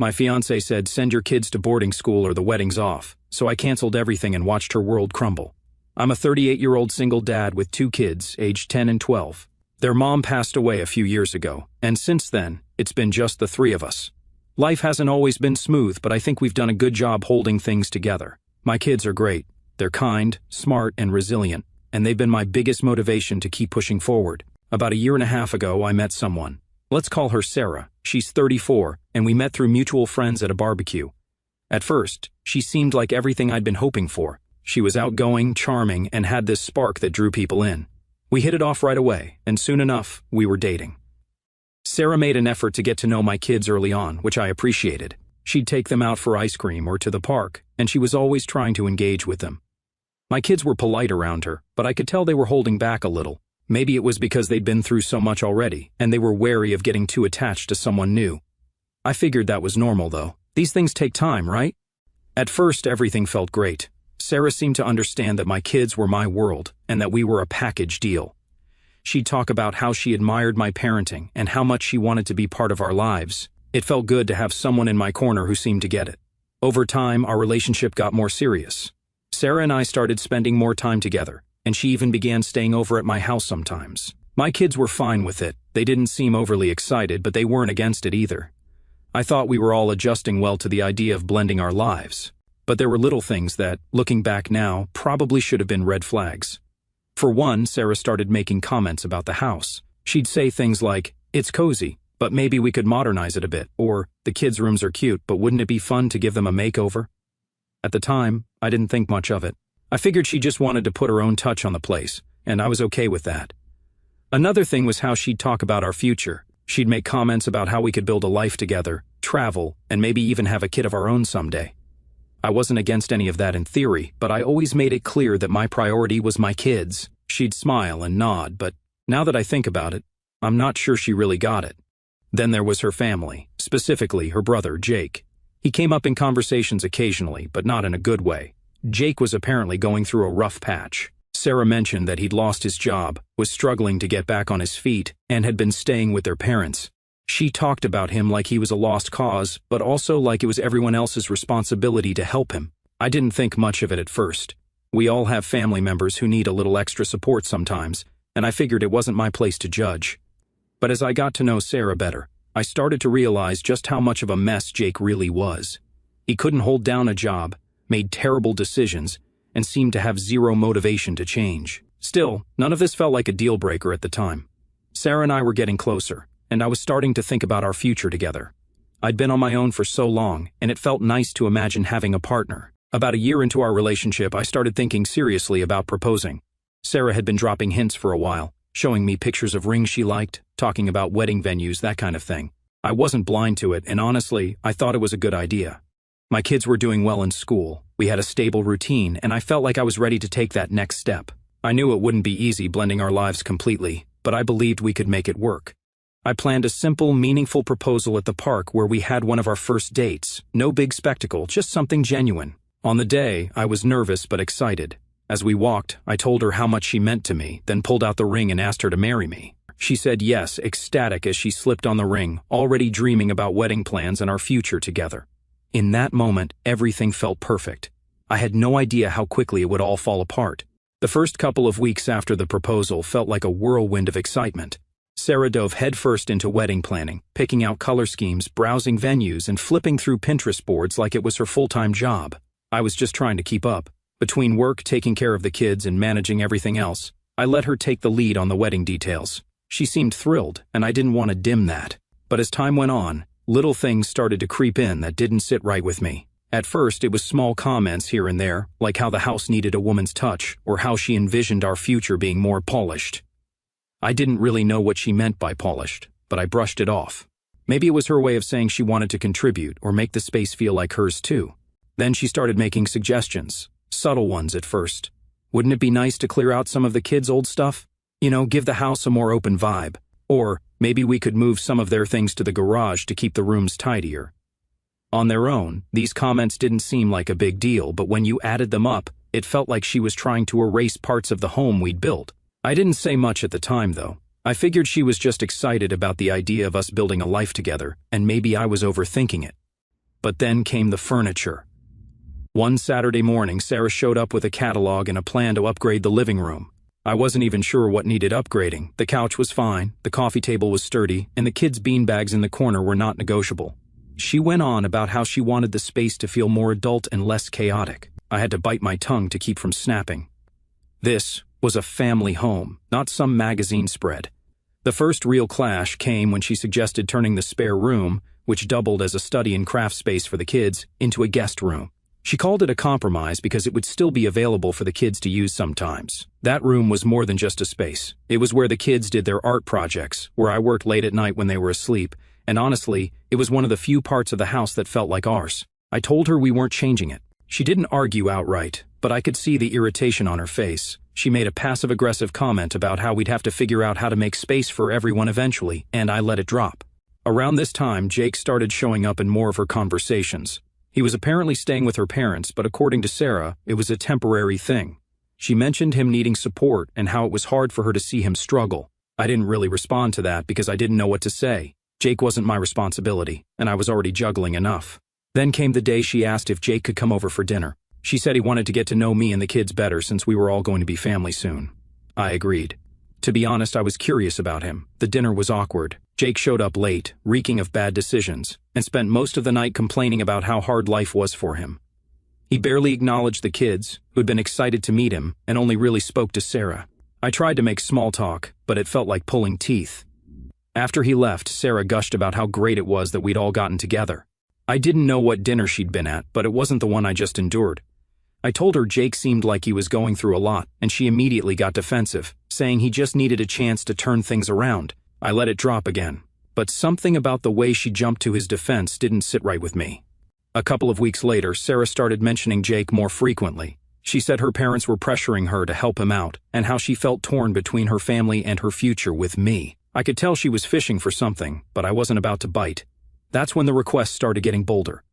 My fiancée said send your kids to boarding school or the wedding's off, so I canceled everything and watched her world crumble. I'm a 38-year-old single dad with 2 kids, aged 10 and 12. Their mom passed away a few years ago, and since then, it's been just the 3 of us. Life hasn't always been smooth, but I think we've done a good job holding things together. My kids are great. They're kind, smart, and resilient, and they've been my biggest motivation to keep pushing forward. About a year and a half ago, I met someone. Let's call her Sarah. She's 34, and we met through mutual friends at a barbecue. At first, she seemed like everything I'd been hoping for. She was outgoing, charming, and had this spark that drew people in. We hit it off right away, and soon enough, we were dating. Sarah made an effort to get to know my kids early on, which I appreciated. She'd take them out for ice cream or to the park, and she was always trying to engage with them. My kids were polite around her, but I could tell they were holding back a little. Maybe it was because they'd been through so much already, and they were wary of getting too attached to someone new. I figured that was normal, though. These things take time, right? At first, everything felt great. Sarah seemed to understand that my kids were my world, and that we were a package deal. She'd talk about how she admired my parenting, and how much she wanted to be part of our lives. It felt good to have someone in my corner who seemed to get it. Over time, our relationship got more serious. Sarah and I started spending more time together, and she even began staying over at my house sometimes. My kids were fine with it. They didn't seem overly excited, but they weren't against it either. I thought we were all adjusting well to the idea of blending our lives. But there were little things that, looking back now, probably should have been red flags. For one, Sarah started making comments about the house. She'd say things like, "It's cozy, but maybe we could modernize it a bit," or "The kids' rooms are cute, but wouldn't it be fun to give them a makeover?" At the time, I didn't think much of it. I figured she just wanted to put her own touch on the place, and I was okay with that. Another thing was how she'd talk about our future. She'd make comments about how we could build a life together, travel, and maybe even have a kid of our own someday. I wasn't against any of that in theory, but I always made it clear that my priority was my kids. She'd smile and nod, but now that I think about it, I'm not sure she really got it. Then there was her family, specifically her brother, Jake. He came up in conversations occasionally, but not in a good way. Jake was apparently going through a rough patch. Sarah mentioned that he'd lost his job, was struggling to get back on his feet, and had been staying with their parents. She talked about him like he was a lost cause, but also like it was everyone else's responsibility to help him. I didn't think much of it at first. We all have family members who need a little extra support sometimes, and I figured it wasn't my place to judge. But as I got to know Sarah better, I started to realize just how much of a mess Jake really was. He couldn't hold down a job, made terrible decisions, and seemed to have zero motivation to change. Still, none of this felt like a deal breaker at the time. Sarah and I were getting closer, and I was starting to think about our future together. I'd been on my own for so long, and it felt nice to imagine having a partner. About a year into our relationship, I started thinking seriously about proposing. Sarah had been dropping hints for a while, showing me pictures of rings she liked, talking about wedding venues, that kind of thing. I wasn't blind to it, and honestly, I thought it was a good idea. My kids were doing well in school, we had a stable routine, and I felt like I was ready to take that next step. I knew it wouldn't be easy blending our lives completely, but I believed we could make it work. I planned a simple, meaningful proposal at the park where we had one of our first dates. No big spectacle, just something genuine. On the day, I was nervous but excited. As we walked, I told her how much she meant to me, then pulled out the ring and asked her to marry me. She said yes, ecstatic as she slipped on the ring, already dreaming about wedding plans and our future together. In that moment, everything felt perfect. I had no idea how quickly it would all fall apart. The first couple of weeks after the proposal felt like a whirlwind of excitement. Sarah dove headfirst into wedding planning, picking out color schemes, browsing venues, and flipping through Pinterest boards like it was her full-time job. I was just trying to keep up. Between work, taking care of the kids, and managing everything else, I let her take the lead on the wedding details. She seemed thrilled, and I didn't want to dim that. But as time went on, little things started to creep in that didn't sit right with me. At first, it was small comments here and there, like how the house needed a woman's touch, or how she envisioned our future being more polished. I didn't really know what she meant by polished, but I brushed it off. Maybe it was her way of saying she wanted to contribute or make the space feel like hers too. Then she started making suggestions, subtle ones at first. Wouldn't it be nice to clear out some of the kids' old stuff? Give the house a more open vibe. Or maybe we could move some of their things to the garage to keep the rooms tidier. On their own, these comments didn't seem like a big deal, but when you added them up, it felt like she was trying to erase parts of the home we'd built. I didn't say much at the time, though. I figured she was just excited about the idea of us building a life together, and maybe I was overthinking it. But then came the furniture. One Saturday morning, Sarah showed up with a catalog and a plan to upgrade the living room. I wasn't even sure what needed upgrading. The couch was fine, the coffee table was sturdy, and the kids' beanbags in the corner were not negotiable. She went on about how she wanted the space to feel more adult and less chaotic. I had to bite my tongue to keep from snapping. This was a family home, not some magazine spread. The first real clash came when she suggested turning the spare room, which doubled as a study and craft space for the kids, into a guest room. She called it a compromise because it would still be available for the kids to use sometimes. That room was more than just a space. It was where the kids did their art projects, where I worked late at night when they were asleep, and honestly, it was one of the few parts of the house that felt like ours. I told her we weren't changing it. She didn't argue outright, but I could see the irritation on her face. She made a passive-aggressive comment about how we'd have to figure out how to make space for everyone eventually, and I let it drop. Around this time, Jake started showing up in more of her conversations. He was apparently staying with her parents, but according to Sarah, it was a temporary thing. She mentioned him needing support and how it was hard for her to see him struggle. I didn't really respond to that because I didn't know what to say. Jake wasn't my responsibility, and I was already juggling enough. Then came the day she asked if Jake could come over for dinner. She said he wanted to get to know me and the kids better since we were all going to be family soon. I agreed. To be honest, I was curious about him. The dinner was awkward. Jake showed up late, reeking of bad decisions, and spent most of the night complaining about how hard life was for him. He barely acknowledged the kids, who had been excited to meet him, and only really spoke to Sarah. I tried to make small talk, but it felt like pulling teeth. After he left, Sarah gushed about how great it was that we'd all gotten together. I didn't know what dinner she'd been at, but it wasn't the one I just endured. I told her Jake seemed like he was going through a lot, and she immediately got defensive, saying he just needed a chance to turn things around. I let it drop again. But something about the way she jumped to his defense didn't sit right with me. A couple of weeks later, Sarah started mentioning Jake more frequently. She said her parents were pressuring her to help him out, and how she felt torn between her family and her future with me. I could tell she was fishing for something, but I wasn't about to bite. That's when the requests started getting bolder.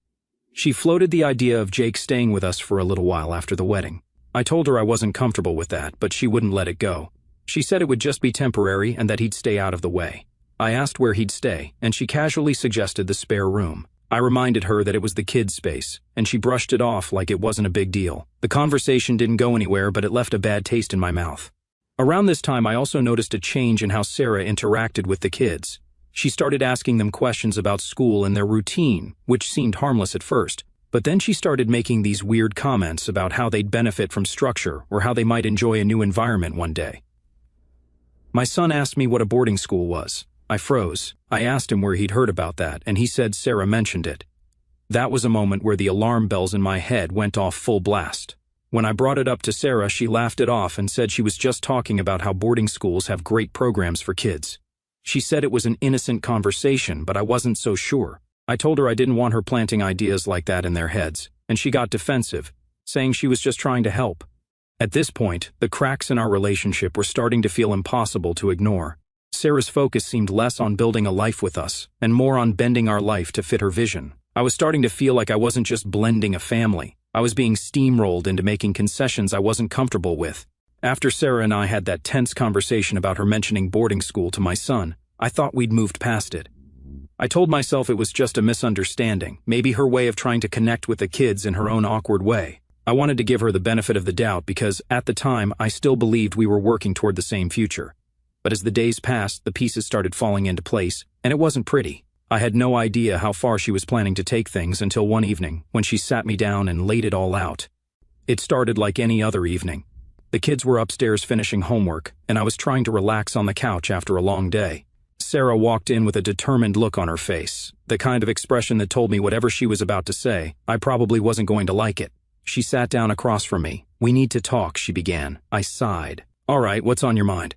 She floated the idea of Jake staying with us for a little while after the wedding. I told her I wasn't comfortable with that, but she wouldn't let it go. She said it would just be temporary and that he'd stay out of the way. I asked where he'd stay, and she casually suggested the spare room. I reminded her that it was the kids' space, and she brushed it off like it wasn't a big deal. The conversation didn't go anywhere, but it left a bad taste in my mouth. Around this time, I also noticed a change in how Sarah interacted with the kids. She started asking them questions about school and their routine, which seemed harmless at first. But then she started making these weird comments about how they'd benefit from structure or how they might enjoy a new environment one day. My son asked me what a boarding school was. I froze. I asked him where he'd heard about that, and he said Sarah mentioned it. That was a moment where the alarm bells in my head went off full blast. When I brought it up to Sarah, she laughed it off and said she was just talking about how boarding schools have great programs for kids. She said it was an innocent conversation, but I wasn't so sure. I told her I didn't want her planting ideas like that in their heads, and she got defensive, saying she was just trying to help. At this point, the cracks in our relationship were starting to feel impossible to ignore. Sarah's focus seemed less on building a life with us, and more on bending our life to fit her vision. I was starting to feel like I wasn't just blending a family. I was being steamrolled into making concessions I wasn't comfortable with. After Sarah and I had that tense conversation about her mentioning boarding school to my son, I thought we'd moved past it. I told myself it was just a misunderstanding, maybe her way of trying to connect with the kids in her own awkward way. I wanted to give her the benefit of the doubt because, at the time, I still believed we were working toward the same future. But as the days passed, the pieces started falling into place, and it wasn't pretty. I had no idea how far she was planning to take things until one evening, when she sat me down and laid it all out. It started like any other evening. The kids were upstairs finishing homework, and I was trying to relax on the couch after a long day. Sarah walked in with a determined look on her face, the kind of expression that told me whatever she was about to say, I probably wasn't going to like it. She sat down across from me. "We need to talk," she began. I sighed. "All right, what's on your mind?"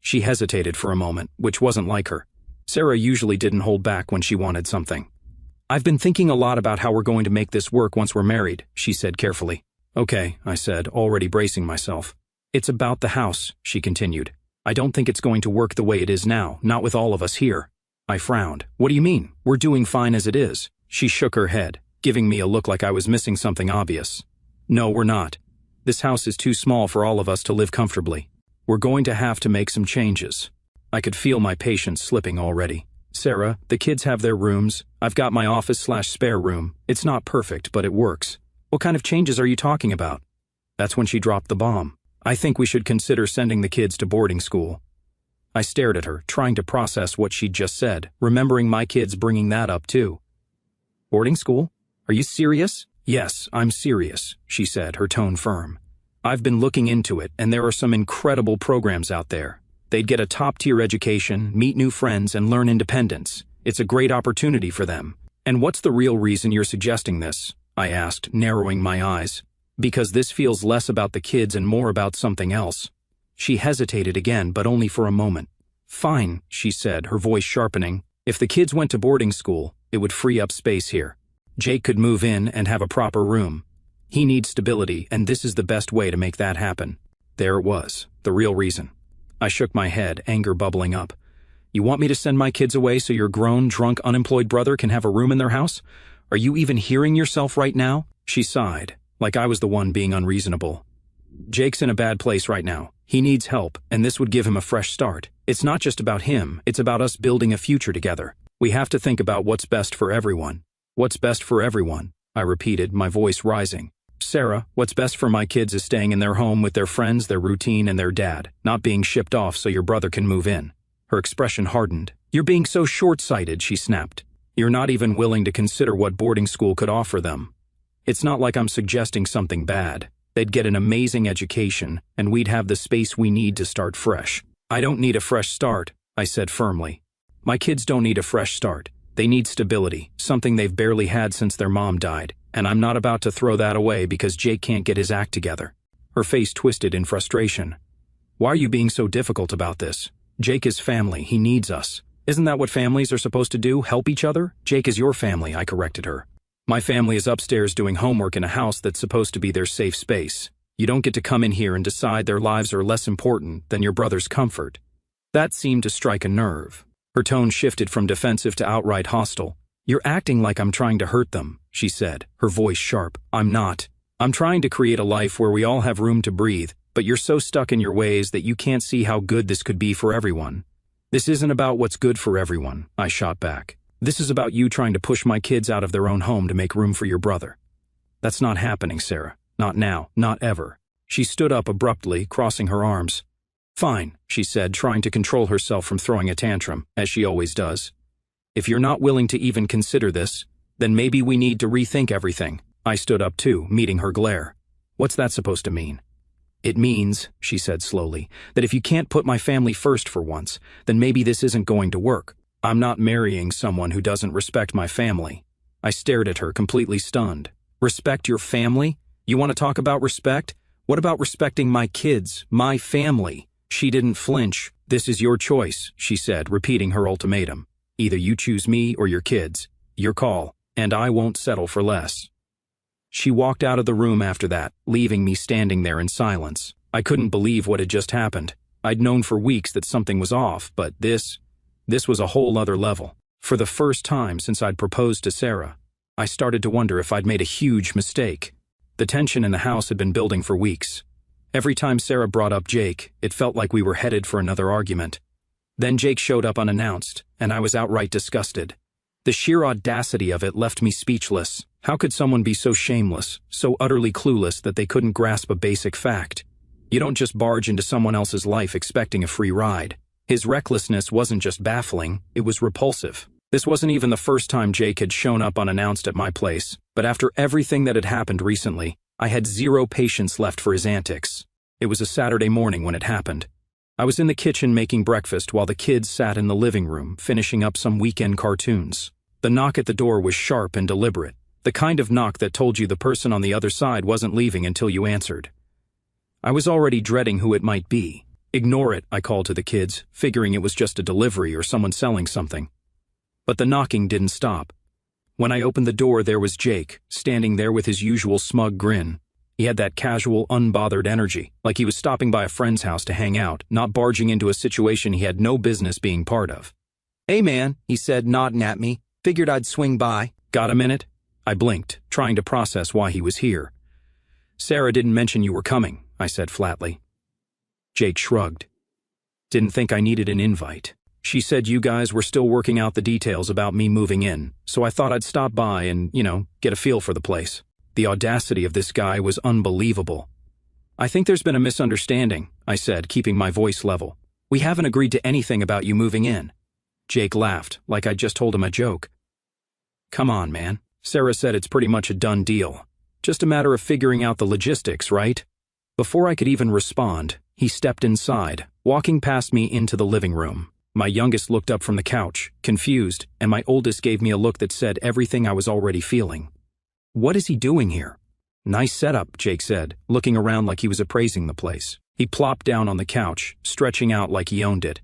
She hesitated for a moment, which wasn't like her. Sarah usually didn't hold back when she wanted something. "I've been thinking a lot about how we're going to make this work once we're married," she said carefully. "Okay," I said, already bracing myself. "It's about the house," she continued. "I don't think it's going to work the way it is now, not with all of us here." I frowned. "What do you mean? We're doing fine as it is." She shook her head, giving me a look like I was missing something obvious. "No, we're not. This house is too small for all of us to live comfortably. We're going to have to make some changes." I could feel my patience slipping already. Sarah, the kids have their rooms. I've got my office/spare room. It's not perfect, but it works. What kind of changes are you talking about? That's when she dropped the bomb. I think we should consider sending the kids to boarding school. I stared at her, trying to process what she'd just said, remembering my kids bringing that up too. Boarding school? Are you serious? Yes, I'm serious, she said, her tone firm. I've been looking into it, and there are some incredible programs out there. They'd get a top-tier education, meet new friends, and learn independence. It's a great opportunity for them. And what's the real reason you're suggesting this? I asked, narrowing my eyes. Because this feels less about the kids and more about something else. She hesitated again, but only for a moment. Fine, she said, her voice sharpening. If the kids went to boarding school, it would free up space here. Jake could move in and have a proper room. He needs stability, and this is the best way to make that happen. There it was, the real reason. I shook my head, anger bubbling up. You want me to send my kids away so your grown, drunk, unemployed brother can have a room in their house? Are you even hearing yourself right now? She sighed, like I was the one being unreasonable. Jake's in a bad place right now. He needs help, and this would give him a fresh start. It's not just about him, it's about us building a future together. We have to think about what's best for everyone. What's best for everyone? I repeated, my voice rising. Sarah, what's best for my kids is staying in their home with their friends, their routine, and their dad, not being shipped off so your brother can move in. Her expression hardened. You're being so short-sighted, she snapped. You're not even willing to consider what boarding school could offer them. It's not like I'm suggesting something bad. They'd get an amazing education, and we'd have the space we need to start fresh. I don't need a fresh start, I said firmly. My kids don't need a fresh start. They need stability, something they've barely had since their mom died, and I'm not about to throw that away because Jake can't get his act together. Her face twisted in frustration. Why are you being so difficult about this? Jake is family, he needs us. Isn't that what families are supposed to do, help each other? Jake is your family, I corrected her. My family is upstairs doing homework in a house that's supposed to be their safe space. You don't get to come in here and decide their lives are less important than your brother's comfort. That seemed to strike a nerve. Her tone shifted from defensive to outright hostile. You're acting like I'm trying to hurt them, she said, her voice sharp. I'm not. I'm trying to create a life where we all have room to breathe, but you're so stuck in your ways that you can't see how good this could be for everyone. This isn't about what's good for everyone, I shot back. This is about you trying to push my kids out of their own home to make room for your brother. That's not happening, Sarah. Not now, not ever. She stood up abruptly, crossing her arms. Fine, she said, trying to control herself from throwing a tantrum, as she always does. If you're not willing to even consider this, then maybe we need to rethink everything. I stood up too, meeting her glare. What's that supposed to mean? It means, she said slowly, that if you can't put my family first for once, then maybe this isn't going to work. I'm not marrying someone who doesn't respect my family. I stared at her, completely stunned. Respect your family? You want to talk about respect? What about respecting my kids, my family? She didn't flinch. This is your choice, she said, repeating her ultimatum. Either you choose me or your kids. Your call, and I won't settle for less. She walked out of the room after that, leaving me standing there in silence. I couldn't believe what had just happened. I'd known for weeks that something was off, but this was a whole other level. For the first time since I'd proposed to Sarah, I started to wonder if I'd made a huge mistake. The tension in the house had been building for weeks. Every time Sarah brought up Jake, it felt like we were headed for another argument. Then Jake showed up unannounced, and I was outright disgusted. The sheer audacity of it left me speechless. How could someone be so shameless, so utterly clueless that they couldn't grasp a basic fact? You don't just barge into someone else's life expecting a free ride. His recklessness wasn't just baffling, it was repulsive. This wasn't even the first time Jake had shown up unannounced at my place, but after everything that had happened recently, I had zero patience left for his antics. It was a Saturday morning when it happened. I was in the kitchen making breakfast while the kids sat in the living room, finishing up some weekend cartoons. The knock at the door was sharp and deliberate, the kind of knock that told you the person on the other side wasn't leaving until you answered. I was already dreading who it might be. Ignore it, I called to the kids, figuring it was just a delivery or someone selling something. But the knocking didn't stop. When I opened the door, there was Jake, standing there with his usual smug grin. He had that casual, unbothered energy, like he was stopping by a friend's house to hang out, not barging into a situation he had no business being part of. "Hey man," he said, nodding at me. "Figured I'd swing by. Got a minute?" I blinked, trying to process why he was here. "Sarah didn't mention you were coming," I said flatly. Jake shrugged. "Didn't think I needed an invite." She said you guys were still working out the details about me moving in, so I thought I'd stop by and, get a feel for the place. The audacity of this guy was unbelievable. I think there's been a misunderstanding, I said, keeping my voice level. We haven't agreed to anything about you moving in. Jake laughed, like I'd just told him a joke. Come on, man. Sarah said it's pretty much a done deal. Just a matter of figuring out the logistics, right? Before I could even respond, he stepped inside, walking past me into the living room. My youngest looked up from the couch, confused, and my oldest gave me a look that said everything I was already feeling. What is he doing here? Nice setup, Jake said, looking around like he was appraising the place. He plopped down on the couch, stretching out like he owned it.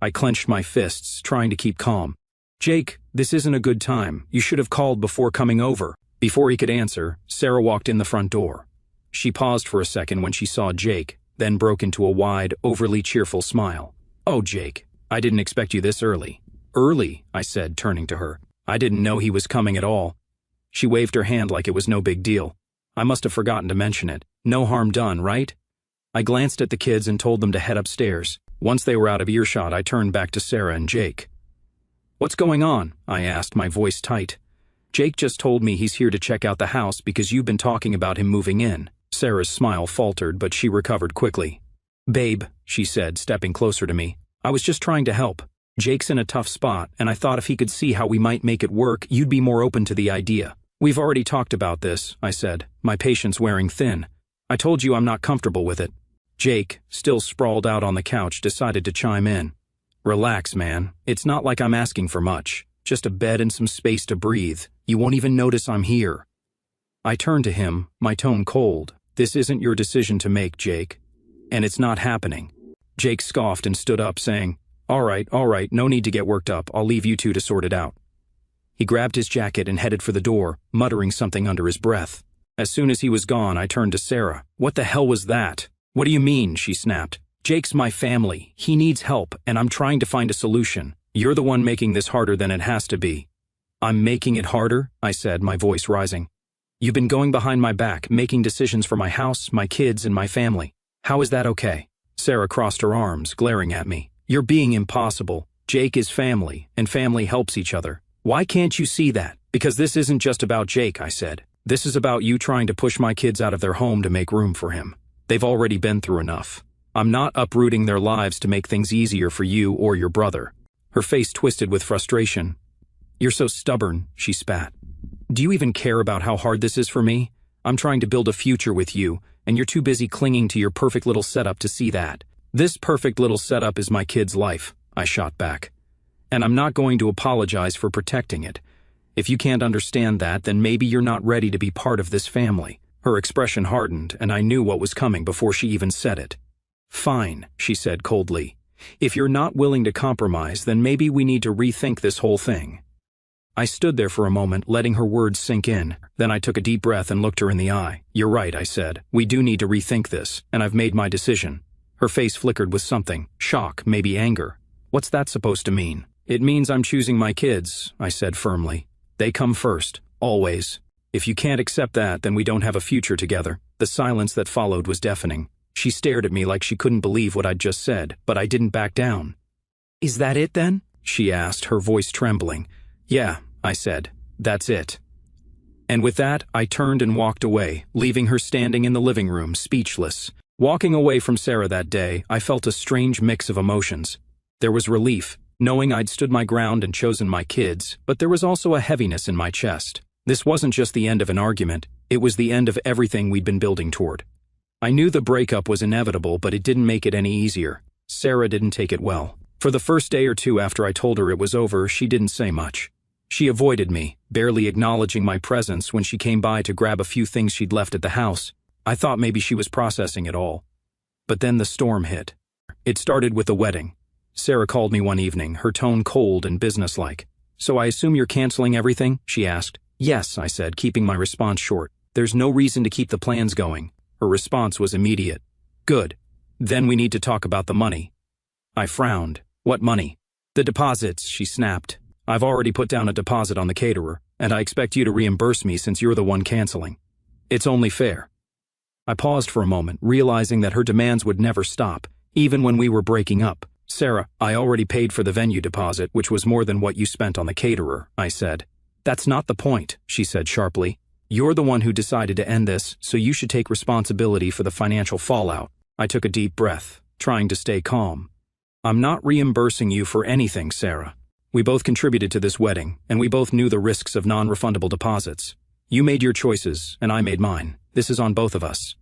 I clenched my fists, trying to keep calm. Jake, this isn't a good time. You should have called before coming over. Before he could answer, Sarah walked in the front door. She paused for a second when she saw Jake, then broke into a wide, overly cheerful smile. Oh, Jake, I didn't expect you this early. Early, I said, turning to her. I didn't know he was coming at all. She waved her hand like it was no big deal. I must have forgotten to mention it. No harm done, right? I glanced at the kids and told them to head upstairs. Once they were out of earshot, I turned back to Sarah and Jake. What's going on? I asked, my voice tight. Jake just told me he's here to check out the house because you've been talking about him moving in. Sarah's smile faltered, but she recovered quickly. Babe, she said, stepping closer to me. I was just trying to help. Jake's in a tough spot, and I thought if he could see how we might make it work, you'd be more open to the idea. We've already talked about this, I said, my patience wearing thin. I told you I'm not comfortable with it. Jake, still sprawled out on the couch, decided to chime in. Relax, man. It's not like I'm asking for much. Just a bed and some space to breathe. You won't even notice I'm here. I turned to him, my tone cold. This isn't your decision to make, Jake. And it's not happening. Jake scoffed and stood up, saying, All right, no need to get worked up. I'll leave you two to sort it out. He grabbed his jacket and headed for the door, muttering something under his breath. As soon as he was gone, I turned to Sarah. What the hell was that? What do you mean? She snapped. Jake's my family. He needs help, and I'm trying to find a solution. You're the one making this harder than it has to be. I'm making it harder? I said, my voice rising. You've been going behind my back, making decisions for my house, my kids, and my family. How is that okay? Sarah crossed her arms, glaring at me. You're being impossible. Jake is family, and family helps each other. Why can't you see that? Because this isn't just about Jake, I said. This is about you trying to push my kids out of their home to make room for him. They've already been through enough. I'm not uprooting their lives to make things easier for you or your brother. Her face twisted with frustration. You're so stubborn, she spat. Do you even care about how hard this is for me? I'm trying to build a future with you, and you're too busy clinging to your perfect little setup to see that. This perfect little setup is my kid's life, I shot back. And I'm not going to apologize for protecting it. If you can't understand that, then maybe you're not ready to be part of this family. Her expression hardened, and I knew what was coming before she even said it. Fine, she said coldly. If you're not willing to compromise, then maybe we need to rethink this whole thing. I stood there for a moment, letting her words sink in. Then I took a deep breath and looked her in the eye. You're right, I said. We do need to rethink this, and I've made my decision. Her face flickered with something. Shock, maybe anger. What's that supposed to mean? It means I'm choosing my kids, I said firmly. They come first, always. If you can't accept that, then we don't have a future together. The silence that followed was deafening. She stared at me like she couldn't believe what I'd just said, but I didn't back down. Is that it then? She asked, her voice trembling. Yeah, I said. That's it. And with that, I turned and walked away, leaving her standing in the living room, speechless. Walking away from Sarah that day, I felt a strange mix of emotions. There was relief, knowing I'd stood my ground and chosen my kids, but there was also a heaviness in my chest. This wasn't just the end of an argument, it was the end of everything we'd been building toward. I knew the breakup was inevitable, but it didn't make it any easier. Sarah didn't take it well. For the first day or two after I told her it was over, she didn't say much. She avoided me, barely acknowledging my presence when she came by to grab a few things she'd left at the house. I thought maybe she was processing it all. But then the storm hit. It started with the wedding. Sarah called me one evening, her tone cold and businesslike. So I assume you're canceling everything? She asked. Yes, I said, keeping my response short. There's no reason to keep the plans going. Her response was immediate. Good. Then we need to talk about the money. I frowned. What money? The deposits, she snapped. I've already put down a deposit on the caterer, and I expect you to reimburse me since you're the one canceling. It's only fair. I paused for a moment, realizing that her demands would never stop, even when we were breaking up. Sarah, I already paid for the venue deposit, which was more than what you spent on the caterer, I said. That's not the point, she said sharply. You're the one who decided to end this, so you should take responsibility for the financial fallout. I took a deep breath, trying to stay calm. I'm not reimbursing you for anything, Sarah. We both contributed to this wedding, and we both knew the risks of non-refundable deposits. You made your choices, and I made mine. This is on both of us.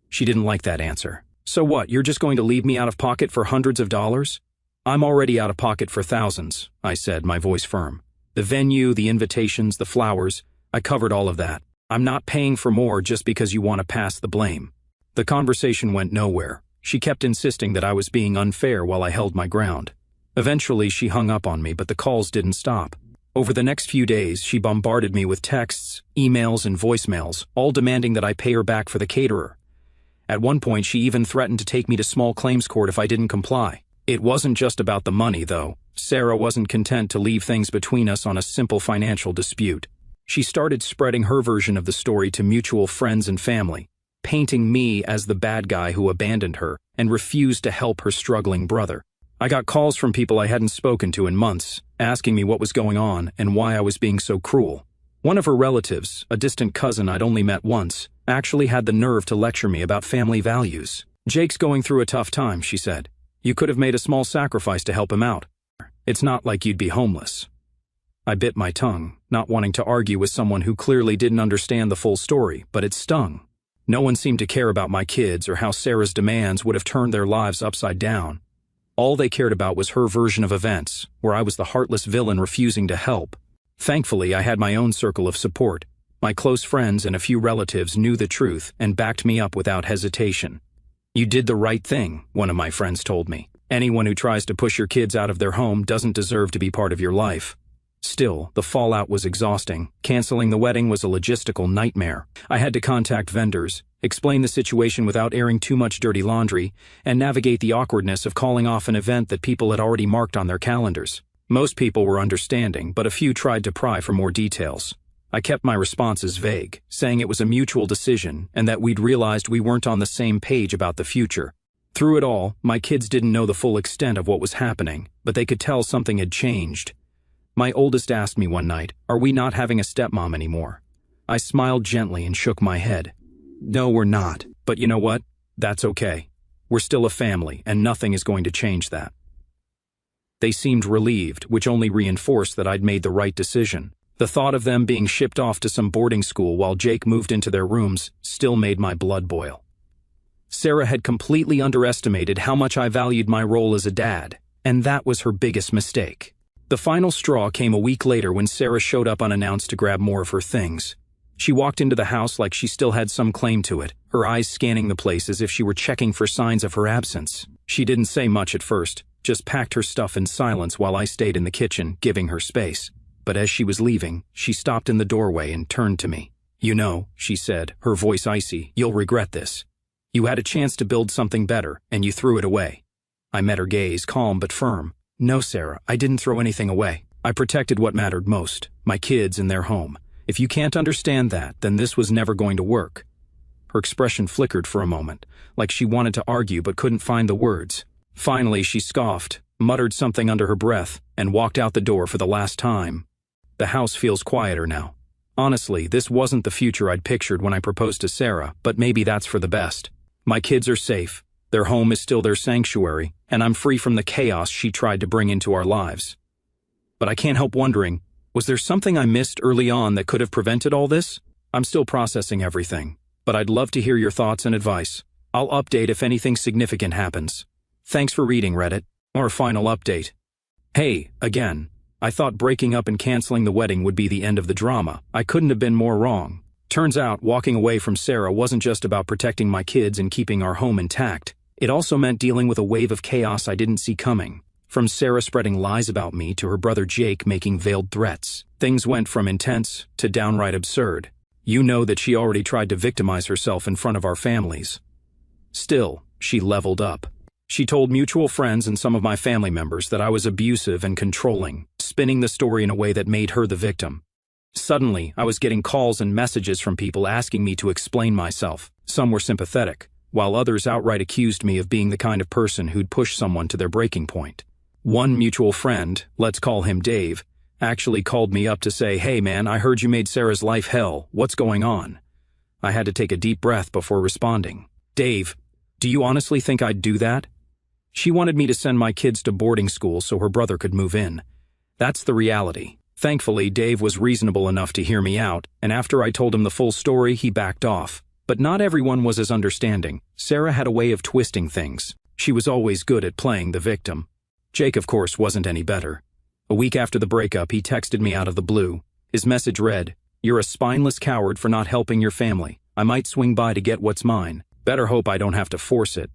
She didn't like that answer. So what, you're just going to leave me out of pocket for hundreds of dollars? I'm already out of pocket for thousands, I said, my voice firm. The venue, the invitations, the flowers, I covered all of that. I'm not paying for more just because you want to pass the blame. The conversation went nowhere. She kept insisting that I was being unfair while I held my ground. Eventually, she hung up on me, but the calls didn't stop. Over the next few days, she bombarded me with texts, emails, and voicemails, all demanding that I pay her back for the caterer. At one point, she even threatened to take me to small claims court if I didn't comply. It wasn't just about the money, though. Sarah wasn't content to leave things between us on a simple financial dispute. She started spreading her version of the story to mutual friends and family, painting me as the bad guy who abandoned her and refused to help her struggling brother. I got calls from people I hadn't spoken to in months, asking me what was going on and why I was being so cruel. One of her relatives, a distant cousin I'd only met once, actually had the nerve to lecture me about family values. Jake's going through a tough time, she said. You could have made a small sacrifice to help him out. It's not like you'd be homeless. I bit my tongue, not wanting to argue with someone who clearly didn't understand the full story, but it stung. No one seemed to care about my kids or how Sarah's demands would have turned their lives upside down. All they cared about was her version of events, where I was the heartless villain refusing to help. Thankfully, I had my own circle of support. My close friends and a few relatives knew the truth and backed me up without hesitation. You did the right thing, one of my friends told me. Anyone who tries to push your kids out of their home doesn't deserve to be part of your life. Still, the fallout was exhausting. Canceling the wedding was a logistical nightmare. I had to contact vendors, explain the situation without airing too much dirty laundry, and navigate the awkwardness of calling off an event that people had already marked on their calendars. Most people were understanding, but a few tried to pry for more details. I kept my responses vague, saying it was a mutual decision and that we'd realized we weren't on the same page about the future. Through it all, my kids didn't know the full extent of what was happening, but they could tell something had changed. My oldest asked me one night, "Are we not having a stepmom anymore?" I smiled gently and shook my head. No, we're not. But you know what? That's okay. We're still a family, and nothing is going to change that. They seemed relieved, which only reinforced that I'd made the right decision. The thought of them being shipped off to some boarding school while Jake moved into their rooms still made my blood boil. Sarah had completely underestimated how much I valued my role as a dad, and that was her biggest mistake. The final straw came a week later when Sarah showed up unannounced to grab more of her things. She walked into the house like she still had some claim to it, her eyes scanning the place as if she were checking for signs of her absence. She didn't say much at first, just packed her stuff in silence while I stayed in the kitchen, giving her space. But as she was leaving, she stopped in the doorway and turned to me. "You know," she said, her voice icy, "you'll regret this. You had a chance to build something better, and you threw it away." I met her gaze, calm but firm. "No, Sarah, I didn't throw anything away. I protected what mattered most, my kids and their home. If you can't understand that, then this was never going to work." Her expression flickered for a moment, like she wanted to argue but couldn't find the words. Finally, she scoffed, muttered something under her breath, and walked out the door for the last time. The house feels quieter now. Honestly, this wasn't the future I'd pictured when I proposed to Sarah, but maybe that's for the best. My kids are safe, their home is still their sanctuary, and I'm free from the chaos she tried to bring into our lives. But I can't help wondering, was there something I missed early on that could have prevented all this? I'm still processing everything, but I'd love to hear your thoughts and advice. I'll update if anything significant happens. Thanks for reading, Reddit. Or final update. Hey, again. I thought breaking up and canceling the wedding would be the end of the drama. I couldn't have been more wrong. Turns out, walking away from Sarah wasn't just about protecting my kids and keeping our home intact. It also meant dealing with a wave of chaos I didn't see coming. From Sarah spreading lies about me to her brother Jake making veiled threats, things went from intense to downright absurd. You know that she already tried to victimize herself in front of our families. Still, she leveled up. She told mutual friends and some of my family members that I was abusive and controlling, spinning the story in a way that made her the victim. Suddenly, I was getting calls and messages from people asking me to explain myself. Some were sympathetic, while others outright accused me of being the kind of person who'd push someone to their breaking point. One mutual friend, let's call him Dave, actually called me up to say, "Hey man, I heard you made Sarah's life hell. What's going on?" I had to take a deep breath before responding. "Dave, do you honestly think I'd do that? She wanted me to send my kids to boarding school so her brother could move in. That's the reality." Thankfully, Dave was reasonable enough to hear me out, and after I told him the full story, he backed off. But not everyone was as understanding. Sarah had a way of twisting things. She was always good at playing the victim. Jake, of course, wasn't any better. A week after the breakup, he texted me out of the blue. His message read, "You're a spineless coward for not helping your family. I might swing by to get what's mine. Better hope I don't have to force it."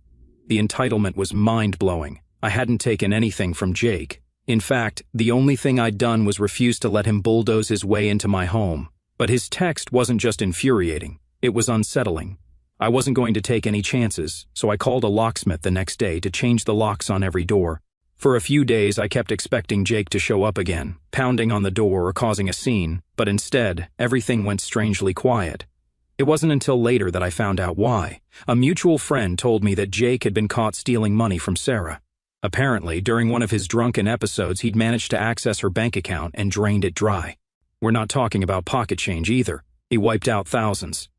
The entitlement was mind-blowing. I hadn't taken anything from Jake. In fact, the only thing I'd done was refuse to let him bulldoze his way into my home. But his text wasn't just infuriating, it was unsettling. I wasn't going to take any chances, so I called a locksmith the next day to change the locks on every door. For a few days, I kept expecting Jake to show up again, pounding on the door or causing a scene, but instead, everything went strangely quiet. It wasn't until later that I found out why. A mutual friend told me that Jake had been caught stealing money from Sarah. Apparently, during one of his drunken episodes, he'd managed to access her bank account and drained it dry. We're not talking about pocket change either. He wiped out thousands.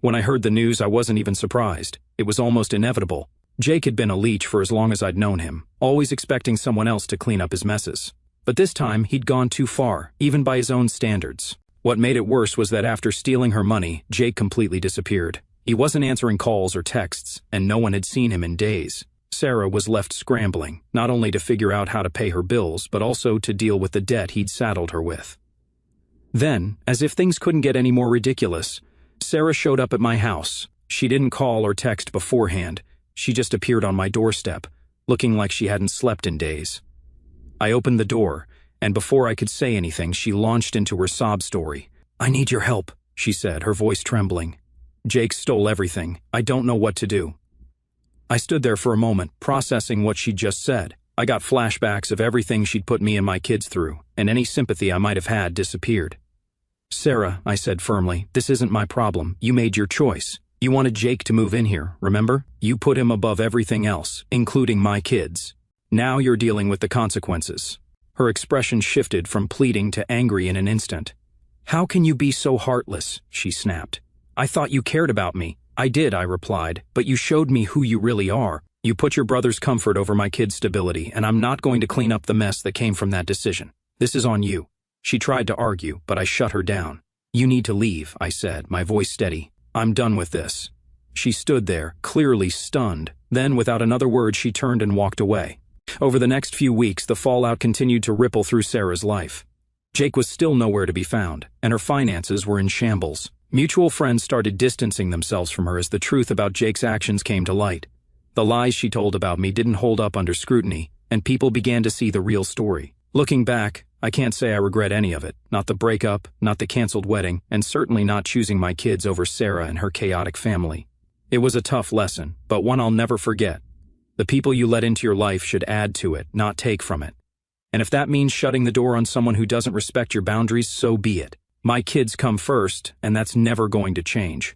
When I heard the news, I wasn't even surprised. It was almost inevitable. Jake had been a leech for as long as I'd known him, always expecting someone else to clean up his messes. But this time, he'd gone too far, even by his own standards. What made it worse was that after stealing her money, Jake completely disappeared. He wasn't answering calls or texts, and no one had seen him in days. Sarah was left scrambling, not only to figure out how to pay her bills, but also to deal with the debt he'd saddled her with. Then, as if things couldn't get any more ridiculous, Sarah showed up at my house. She didn't call or text beforehand. She just appeared on my doorstep, looking like she hadn't slept in days. I opened the door, and before I could say anything, she launched into her sob story. "I need your help," she said, her voice trembling. "Jake stole everything. I don't know what to do." I stood there for a moment, processing what she'd just said. I got flashbacks of everything she'd put me and my kids through, and any sympathy I might have had disappeared. "Sarah," I said firmly, "this isn't my problem. You made your choice. You wanted Jake to move in here, remember? You put him above everything else, including my kids. Now you're dealing with the consequences." Her expression shifted from pleading to angry in an instant. "How can you be so heartless?" she snapped. "I thought you cared about me." "I did," I replied, "but you showed me who you really are. You put your brother's comfort over my kids' stability, and I'm not going to clean up the mess that came from that decision. This is on you." She tried to argue, but I shut her down. "You need to leave," I said, my voice steady. "I'm done with this." She stood there, clearly stunned. Then, without another word, she turned and walked away. Over the next few weeks, the fallout continued to ripple through Sarah's life. Jake was still nowhere to be found, and her finances were in shambles. Mutual friends started distancing themselves from her as the truth about Jake's actions came to light. The lies she told about me didn't hold up under scrutiny, and people began to see the real story. Looking back, I can't say I regret any of it. Not the breakup, not the canceled wedding, and certainly not choosing my kids over Sarah and her chaotic family. It was a tough lesson, but one I'll never forget. The people you let into your life should add to it, not take from it. And if that means shutting the door on someone who doesn't respect your boundaries, so be it. My kids come first, and that's never going to change.